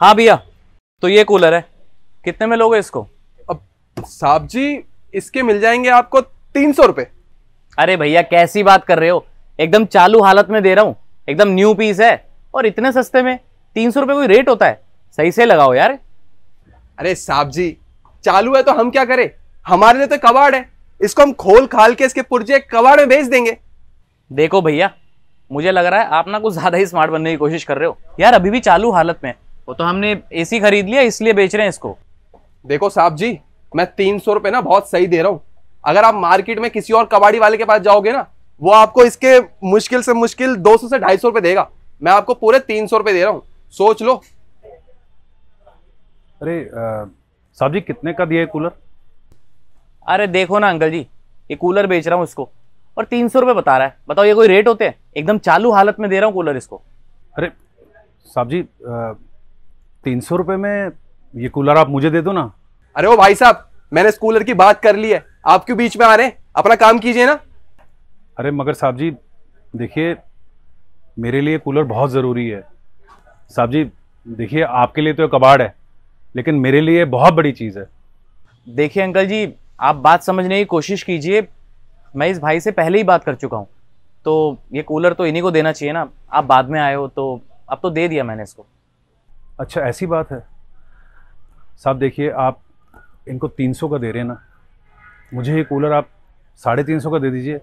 हाँ भैया, तो ये कूलर है, कितने में लोगे इसको? अब साहब जी, इसके मिल जाएंगे आपको 300 रुपए। अरे भैया कैसी बात कर रहे हो, एकदम चालू हालत में दे रहा हूँ, एकदम न्यू पीस है और इतने सस्ते में 300 रुपए कोई रेट होता है? सही से लगाओ यार। अरे साहब जी, चालू है तो हम क्या करें, हमारे लिए तो कबाड़ है, इसको हम खोल खाल के इसके पुर्जे कबाड़ में बेच देंगे। देखो भैया, मुझे लग रहा है आप ना कुछ ज्यादा ही स्मार्ट बनने की कोशिश कर रहे हो यार। अभी भी चालू हालत में, वो तो हमने एसी खरीद लिया इसलिए बेच रहे हैं इसको। देखो साहब जी, मैं 300 रुपए ना बहुत सही दे रहा हूं। अगर आप मार्केट में किसी और कबाड़ी वाले के पास जाओगे ना, वो आपको इसके मुश्किल से मुश्किल 200 से 250 रुपए देगा। मैं आपको पूरे 300 रुपए दे रहा हूं, सोच लो। अरे साहब जी, कितने का दिया है कूलर? अरे देखो ना अंकल जी, ये कूलर बेच रहा हूँ इसको और 300 रुपए बता रहा है। बताओ ये कोई रेट होते हैं? एकदम चालू हालत में दे रहा हूँ कूलर इसको। अरे साहब जी, 300 रुपये में ये कूलर आप मुझे दे दो ना। अरे वो भाई साहब, मैंने इस कूलर की बात कर ली है, आप क्यों बीच में आ रहे हैं? अपना काम कीजिए ना। अरे मगर साहब जी देखिए, मेरे लिए कूलर बहुत ज़रूरी है। साहब जी देखिए, आपके लिए तो ये कबाड़ है, लेकिन मेरे लिए बहुत बड़ी चीज़ है। देखिए अंकल जी, आप बात समझने की कोशिश कीजिए। मैं इस भाई से पहले ही बात कर चुका हूँ, तो ये कूलर तो इन्हीं को देना चाहिए ना। आप बाद में आए हो तो अब तो दे दिया मैंने इसको। अच्छा ऐसी बात है। साहब देखिए, आप इनको 300 का दे रहे हैं ना, मुझे ये कूलर आप 350 का दे दीजिए।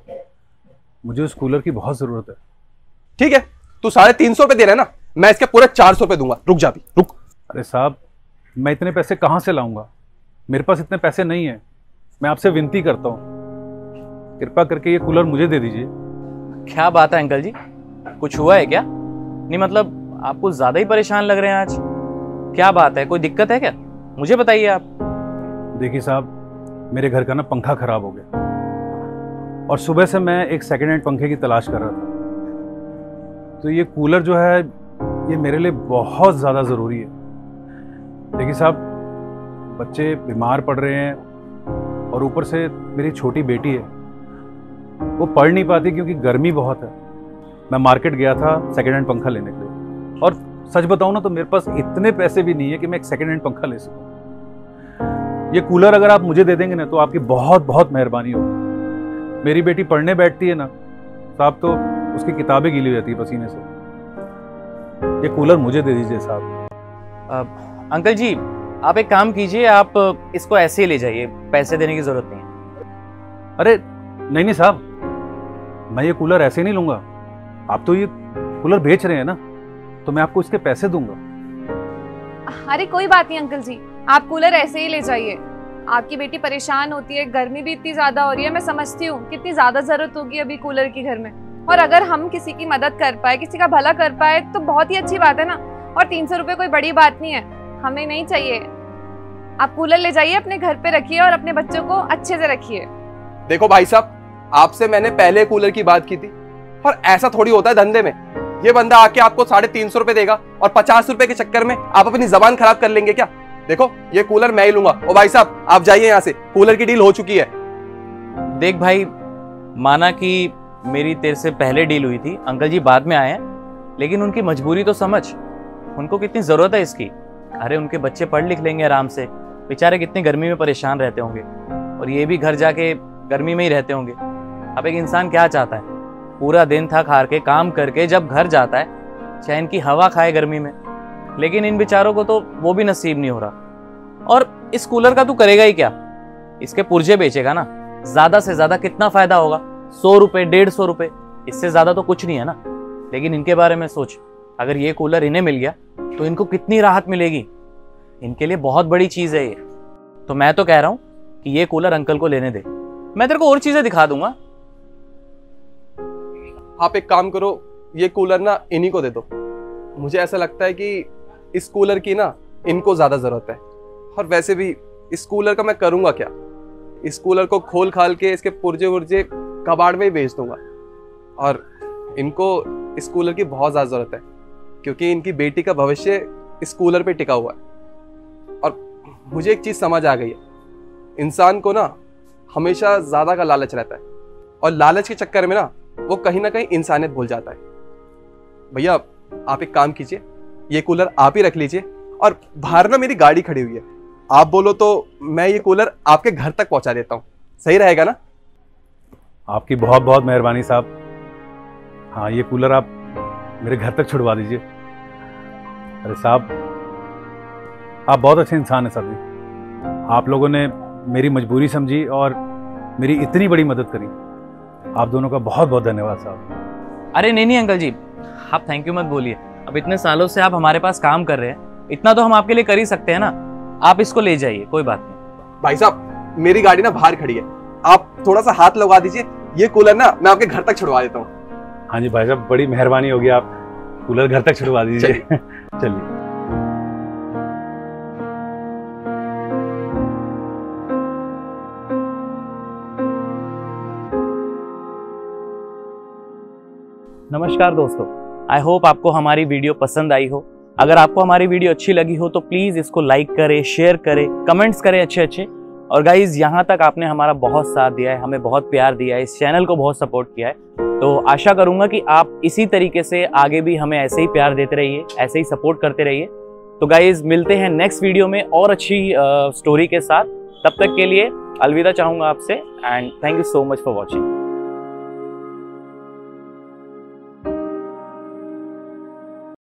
मुझे उस कूलर की बहुत ज़रूरत है। ठीक है, तू 350 रुपए दे रहा है ना, मैं इसके पूरे 400 रुपए दूंगा। रुक जा भी, रुक। अरे साहब, मैं इतने पैसे कहाँ से लाऊंगा? मेरे पास इतने पैसे नहीं है। मैं आपसे विनती करता हूँ, कृपा करके ये कूलर मुझे दे दीजिए। क्या बात है अंकल जी, कुछ हुआ है क्या? नहीं मतलब आप कुछ ज्यादा ही परेशान लग रहे हैं आज। क्या बात है, कोई दिक्कत है क्या? मुझे बताइए आप। देखिए साहब, मेरे घर का ना पंखा खराब हो गया और सुबह से मैं एक सेकेंड हैंड पंखे की तलाश कर रहा था। तो ये कूलर जो है, ये मेरे लिए बहुत ज़्यादा ज़रूरी है। देखिए साहब, बच्चे बीमार पड़ रहे हैं और ऊपर से मेरी छोटी बेटी है, वो पढ़ नहीं पाती क्योंकि गर्मी बहुत है। मैं मार्केट गया था सेकेंड हैंड पंखा लेने के लिए, और सच बताऊं ना तो मेरे पास इतने पैसे भी नहीं है कि मैं एक सेकेंड हैंड पंखा ले सकूं। ये कूलर अगर आप मुझे दे देंगे ना, तो आपकी बहुत बहुत मेहरबानी होगी। मेरी बेटी पढ़ने बैठती है ना साहब, तो उसकी किताबें गीली हो जाती है पसीने से। ये कूलर मुझे दे दीजिए साहब। अंकल जी आप एक काम कीजिए, आप इसको ऐसे ही ले जाइए, पैसे देने की जरूरत नहीं है। अरे नहीं नहीं साहब, मैं ये कूलर ऐसे नहीं लूंगा। आप तो ये कूलर बेच रहे हैं ना, तो मैं आपको इसके पैसे दूंगा। अरे कोई बात नहीं अंकल जी, आप कूलर ऐसे ही ले जाइए। आपकी बेटी परेशान होती है, गर्मी भी इतनी ज्यादा हो रही है, मैं समझती हूँ कितनी ज्यादा जरूरत होगी अभी कूलर की घर में। और अगर हम किसी की मदद कर पाए, किसी का भला कर पाए, तो बहुत ही अच्छी बात है ना। और 300 रुपए कोई बड़ी बात नहीं है, हमें नहीं चाहिए। आप कूलर ले जाइए, अपने घर पे रखिए और अपने बच्चों को अच्छे से रखिए। देखो भाई साहब, आपसे मैंने पहले कूलर की बात की थी, और ऐसा थोड़ी होता है धंधे में। ये बंदा आके आपको 350 रुपए देगा और 50 रुपए के चक्कर में आप अपनी जबान खराब कर लेंगे क्या? देखो, ये कूलर मैं ही लूंगा। ओ भाई साहब, आप जाइए यहाँ से, कूलर की डील हो चुकी है। देख भाई, माना कि मेरी तेरे से पहले डील हुई थी, अंकल जी बाद में आए हैं, लेकिन उनकी मजबूरी तो समझ, उनको कितनी जरूरत है इसकी। अरे उनके बच्चे पढ़ लिख लेंगे आराम से, बेचारे कितनी गर्मी में परेशान रहते होंगे, और ये भी घर जाके गर्मी में ही रहते होंगे। अब एक इंसान क्या चाहता है, पूरा दिन थक हार के काम करके जब घर जाता है, चैन की हवा खाए गर्मी में, लेकिन इन बेचारों को तो वो भी नसीब नहीं हो रहा। और इस कूलर का तू करेगा ही क्या? इसके पुर्जे बेचेगा ना, ज्यादा से ज्यादा कितना फायदा होगा? 100 रुपए, 150 रुपए, इससे ज्यादा तो कुछ नहीं है ना। लेकिन इनके बारे में सोच, अगर ये कूलर इन्हें मिल गया तो इनको कितनी राहत मिलेगी। इनके लिए बहुत बड़ी चीज है ये। तो मैं तो कह रहा हूं कि ये कूलर अंकल को लेने दे, मैं तेरे को और चीजें दिखा दूंगा। आप एक काम करो, ये कूलर ना इन्हीं को दे दो। मुझे ऐसा लगता है कि इस कूलर की ना इनको ज्यादा जरूरत है। और वैसे भी इस कूलर का मैं करूंगा क्या? इस कूलर को खोल खाल के इसके पुर्जे उर्जे कबाड़ में ही बेच दूंगा। और इनको इस कूलर की बहुत ज्यादा जरूरत है, क्योंकि इनकी बेटी का भविष्य इस कूलर पे टिका हुआ है। और मुझे एक चीज समझ आ गई है, इंसान को ना हमेशा ज्यादा का लालच रहता है, और लालच के चक्कर में ना वो कहीं ना कहीं इंसानियत भूल जाता है। भैया आप एक काम कीजिए, ये कूलर आप ही रख लीजिए और बाहर ना मेरी गाड़ी खड़ी हुई है, आप बोलो तो मैं ये कूलर आपके घर तक पहुंचा देता हूँ, सही रहेगा ना? आपकी बहुत बहुत मेहरबानी साहब। हाँ, ये कूलर आप मेरे घर तक छुड़वा दीजिए। अरे साहब, आप बहुत अच्छे इंसान हैं साहब जी। आप लोगों ने मेरी मजबूरी समझी और मेरी इतनी बड़ी मदद करी। आप दोनों का बहुत बहुत धन्यवाद साहब। अरे नहीं अंकल जी, आप थैंक यू मत बोलिए। अब इतने सालों से आप हमारे पास काम कर रहे हैं, इतना तो हम आपके लिए कर ही सकते हैं ना। आप इसको ले जाइए, कोई बात नहीं। भाई साहब, मेरी गाड़ी ना बाहर खड़ी है, आप थोड़ा सा हाथ लगा दीजिए, ये कूलर ना मैं आपके घर तक छुड़वा देता हूँ। हाँ जी भाई साहब, बड़ी मेहरबानी होगी, आप कूलर घर तक छुड़वा दीजिए। चलिए। नमस्कार दोस्तों, आई होप आपको हमारी वीडियो पसंद आई हो। अगर आपको हमारी वीडियो अच्छी लगी हो तो प्लीज़ इसको लाइक करें, शेयर करें, कमेंट्स करें अच्छे। और गाइज़, यहाँ तक आपने हमारा बहुत साथ दिया है, हमें बहुत प्यार दिया है, इस चैनल को बहुत सपोर्ट किया है, तो आशा करूँगा कि आप इसी तरीके से आगे भी हमें ऐसे ही प्यार देते रहिए, ऐसे ही सपोर्ट करते रहिए। तो गाइज़, मिलते हैं नेक्स्ट वीडियो में और अच्छी स्टोरी के साथ। तब तक के लिए अलविदा चाहूँगा आपसे, and thank you so much for watching.